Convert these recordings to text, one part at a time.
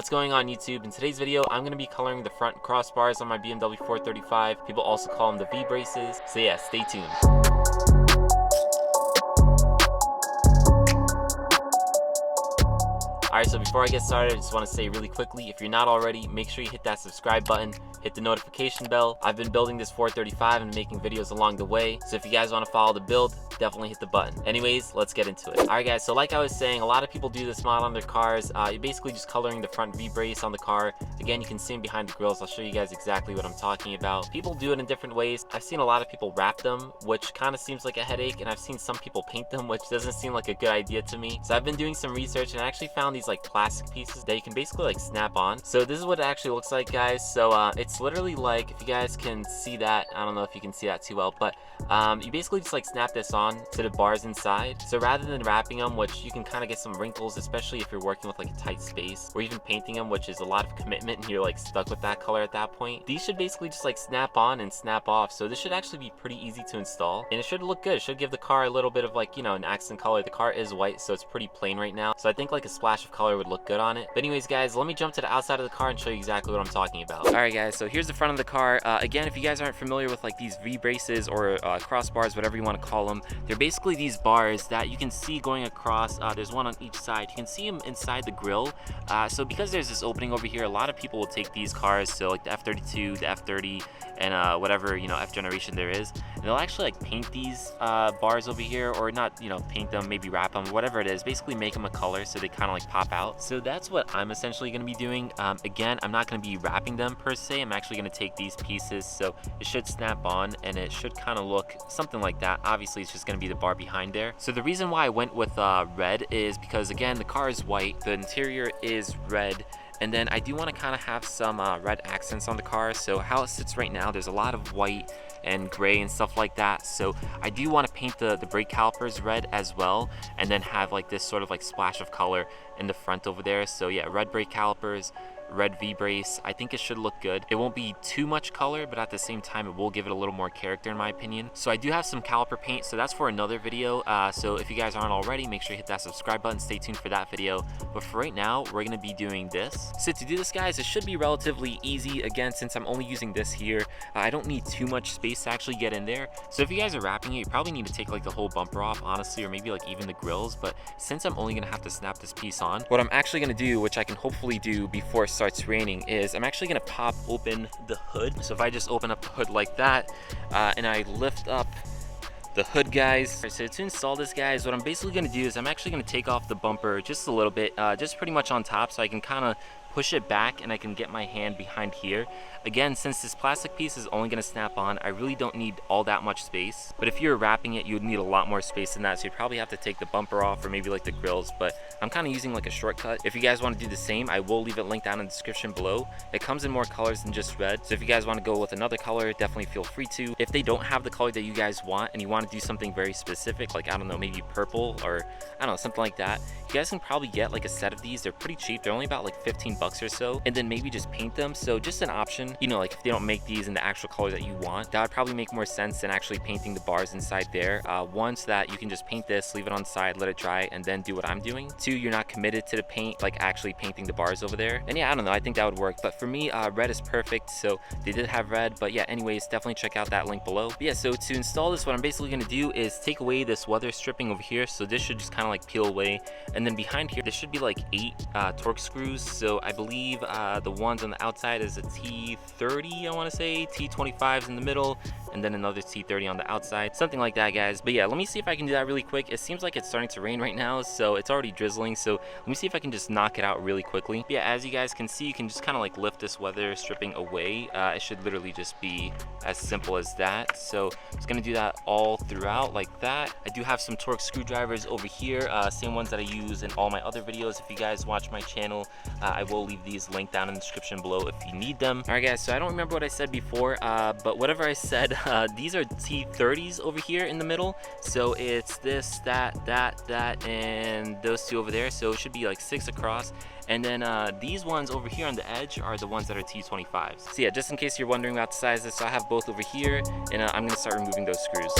What's going on YouTube? In today's video, I'm going to be coloring the front crossbars on my BMW 435. People also call them the V-braces. So yeah, stay tuned. Alright, so before I get started, I just want to say really quickly, if you're not already, make sure you hit that subscribe button, hit the notification bell. I've been building this 435 and making videos along the way, so if you guys want to follow the build, definitely hit the button. Anyways, let's get into it. Alright guys, so like I was saying, a lot of people do this mod on their cars. You're basically just coloring the front V-brace on the car. Again, you can see them behind the grills. I'll show you guys exactly what I'm talking about. People do it in different ways. I've seen a lot of people wrap them, which kind of seems like a headache, and I've seen some people paint them, which doesn't seem like a good idea to me. So I've been doing some research and I actually found these like plastic pieces that you can basically like snap on. So this is what it actually looks like, guys. So it's literally like, if you guys can see that, I don't know if you can see that too well, but you basically just like snap this on to the bars inside. So rather than wrapping them, which you can kind of get some wrinkles, especially if you're working with like a tight space, or even painting them, which is a lot of commitment and you're like stuck with that color at that point, these should basically just like snap on and snap off. So this should actually be pretty easy to install, and it should look good. It should give the car a little bit of like, you know, an accent color. The car is white, so it's pretty plain right now, so I think like a splash of color would look good on it. But anyways guys, let me jump to the outside of the car and show you exactly what I'm talking about. Alright guys, so here's the front of the car. Again, if you guys aren't familiar with like these V-braces or crossbars, whatever you want to call them, they're basically these bars that you can see going across. There's one on each side. You can see them inside the grill. So because there's this opening over here, a lot of people will take these cars, so like the F32, the F30, and whatever, you know, F generation there is, and they'll actually like paint these bars over here, or not, you know, paint them, maybe wrap them, whatever it is, basically make them a color so they kind of like pop out. So that's what I'm essentially going to be doing. Again, I'm not going to be wrapping them per se. I'm actually going to take these pieces, so it should snap on and it should kind of look something like that. Obviously it's just going to be the bar behind there. So the reason why I went with red is because, again, the car is white, the interior is red, and then I do want to kind of have some red accents on the car. So how it sits right now, there's a lot of white and gray and stuff like that. So I do want to paint the brake calipers red as well, and then have like this sort of like splash of color in the front over there. So yeah, red brake calipers, red V-brace. I think it should look good. It won't be too much color, but at the same time it will give it a little more character in my opinion. So I do have some caliper paint, so that's for another video. So if you guys aren't already, make sure you hit that subscribe button, stay tuned for that video. But for right now, we're going to be doing this. So to do this, guys, it should be relatively easy. Again, since I'm only using this here, I don't need too much space to actually get in there. So if you guys are wrapping it, you probably need to take like the whole bumper off, honestly, or maybe like even the grills. But since I'm only going to have to snap this piece on, what I'm actually going to do, which I can hopefully do before it starts raining, is I'm actually going to pop open the hood. So if I just open up the hood like that, and I lift up the hood, guys. So to install this, guys, what I'm basically going to do is I'm actually going to take off the bumper just a little bit, just pretty much on top, so I can kind of push it back and I can get my hand behind here. Again, since this plastic piece is only going to snap on, I really don't need all that much space. But if you're wrapping it, you would need a lot more space than that, so you'd probably have to take the bumper off, or maybe like the grills. But I'm kind of using like a shortcut. If you guys want to do the same, I will leave it linked down in the description below. It comes in more colors than just red, so if you guys want to go with another color, definitely feel free to. If they don't have the color that you guys want and you want to do something very specific, like I don't know, maybe purple, or I don't know, something like that, you guys can probably get like a set of these. They're pretty cheap. They're only about like 15 bucks or so, and then maybe just paint them. So just an option, you know, like if they don't make these in the actual colors that you want, that would probably make more sense than actually painting the bars inside there. One, so that you can just paint this, leave it on the side, let it dry, and then do what I'm doing. Two, you're not committed to the paint, like actually painting the bars over there. And yeah, I don't know, I think that would work. But for me, red is perfect. So they did have red, but yeah, anyways, definitely check out that link below. But yeah, so to install this, what I'm basically going to do is take away this weather stripping over here. So this should just kind of like peel away, and then behind here there should be like 8 Torx screws. So I believe the ones on the outside is a T30, I want to say, T25s in the middle, and then another T30 on the outside, something like that, guys. But yeah, let me see if I can do that really quick. It seems like it's starting to rain right now, so it's already drizzling, so let me see if I can just knock it out really quickly. But yeah, as you guys can see, you can just kind of like lift this weather stripping away. It should literally just be as simple as that. So I'm just gonna do that all throughout like that. I do have some Torx screwdrivers over here, same ones that I use in all my other videos. If you guys watch my channel, I will leave these linked down in the description below if you need them. All right guys, so I don't remember what I said before, but whatever I said, these are T30s over here in the middle. So it's this, that, and those two over there. So it should be like 6 across. And then these ones over here on the edge are the ones that are T25s. So yeah, just in case you're wondering about the sizes, so I have both over here, and I'm gonna start removing those screws.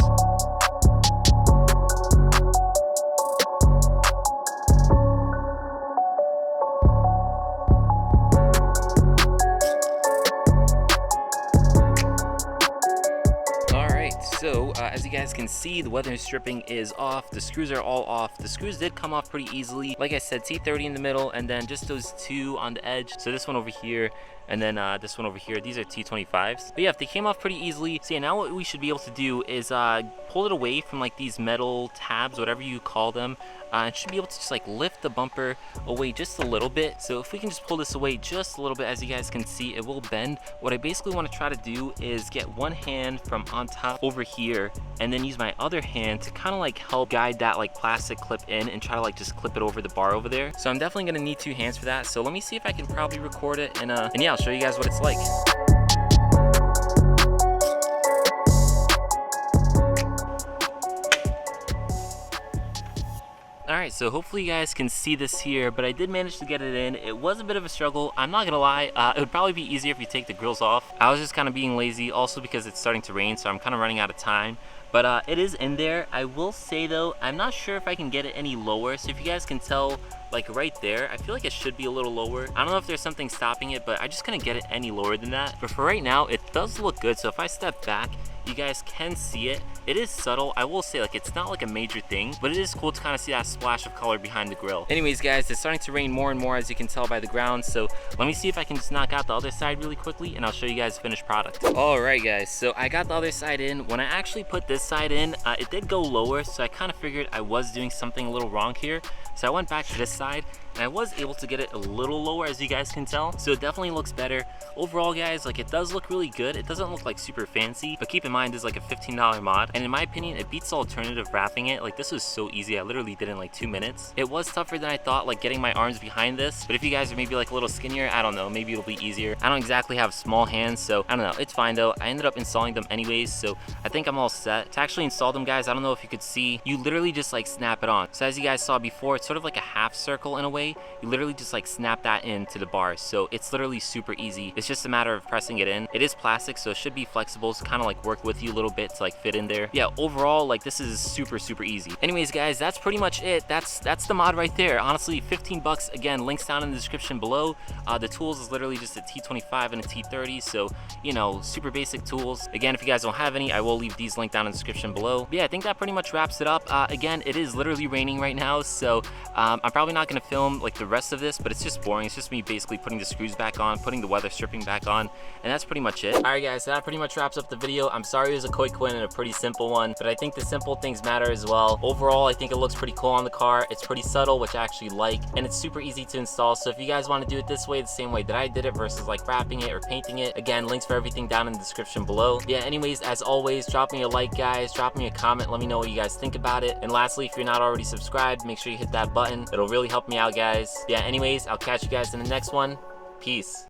as you guys can see, the weather stripping is off. The screws are all off. The screws did come off pretty easily. Like I said, T30 in the middle, and then just those two on the edge. So this one over here, and then this one over here. These are T25s. But yeah, if they came off pretty easily. So yeah, now what we should be able to do is pull it away from like these metal tabs, whatever you call them. And should be able to just like lift the bumper away just a little bit. So if we can just pull this away just a little bit, as you guys can see, it will bend. What I basically want to try to do is get one hand from on top over here, and then use my other hand to kind of like help guide that like plastic clip in and try to like just clip it over the bar over there. So I'm definitely gonna need two hands for that. So let me see if I can probably record it, and yeah, I'll show you guys what it's like. Alright, so hopefully you guys can see this here, but I did manage to get it in. It was a bit of a struggle, I'm not gonna lie. It would probably be easier if you take the grills off. I was just kind of being lazy, also because it's starting to rain, so I'm kind of running out of time. But it is in there. I will say though, I'm not sure if I can get it any lower. So if you guys can tell, like right there, I feel like it should be a little lower. I don't know if there's something stopping it, but I just couldn't get it any lower than that. But for right now, it does look good. So if I step back, you guys can see it. It is subtle. I will say, like, it's not like a major thing, but it is cool to kind of see that splash of color behind the grill. Anyways, guys, it's starting to rain more and more, as you can tell by the ground. So let me see if I can just knock out the other side really quickly, and I'll show you guys the finished product. All right, guys, so I got the other side in. When I actually put this side in, it did go lower, so I kind of figured I was doing something a little wrong here. So I went back to this side, and I was able to get it a little lower, as you guys can tell. So it definitely looks better. Overall, guys, like, it does look really good. It doesn't look like super fancy, but keep in mind, this is like a $15 mod. And in my opinion, it beats the alternative wrapping it. Like, this was so easy. I literally did it in like 2 minutes. It was tougher than I thought, like getting my arms behind this. But if you guys are maybe like a little skinnier, I don't know, maybe it'll be easier. I don't exactly have small hands, so I don't know. It's fine though. I ended up installing them anyways, so I think I'm all set. To actually install them, guys, I don't know if you could see, you literally just like snap it on. So as you guys saw before, it's sort of like a half circle in a way. You literally just like snap that into the bar. So it's literally super easy. It's just a matter of pressing it in. It is plastic, so it should be flexible, so kind of like work with you a little bit to like fit in there. Yeah, overall, like, this is super easy. Anyways, guys, that's pretty much it. That's the mod right there. Honestly, 15 bucks. Again, links down in the description below. The tools is literally just a T25 and a T30, so, you know, super basic tools. Again, if you guys don't have any, I will leave these linked down in the description below. But yeah, I think that pretty much wraps it up. Again, it is literally raining right now, so I'm probably not going to film like the rest of this, but it's just boring. It's just me basically putting the screws back on, putting the weather stripping back on, and that's pretty much it. All right, guys, so that pretty much wraps up the video. I'm sorry it was a quick win and a pretty simple one, but I think the simple things matter as well. Overall, I think it looks pretty cool on the car. It's pretty subtle, which I actually like, and it's super easy to install. So if you guys want to do it this way, the same way that I did it versus like wrapping it or painting it, again, links for everything down in the description below. Yeah, anyways, as always, drop me a like, guys, drop me a comment, let me know what you guys think about it. And lastly, if you're not already subscribed, make sure you hit that button. It'll really help me out, guys. Yeah, anyways, I'll catch you guys in the next one. Peace.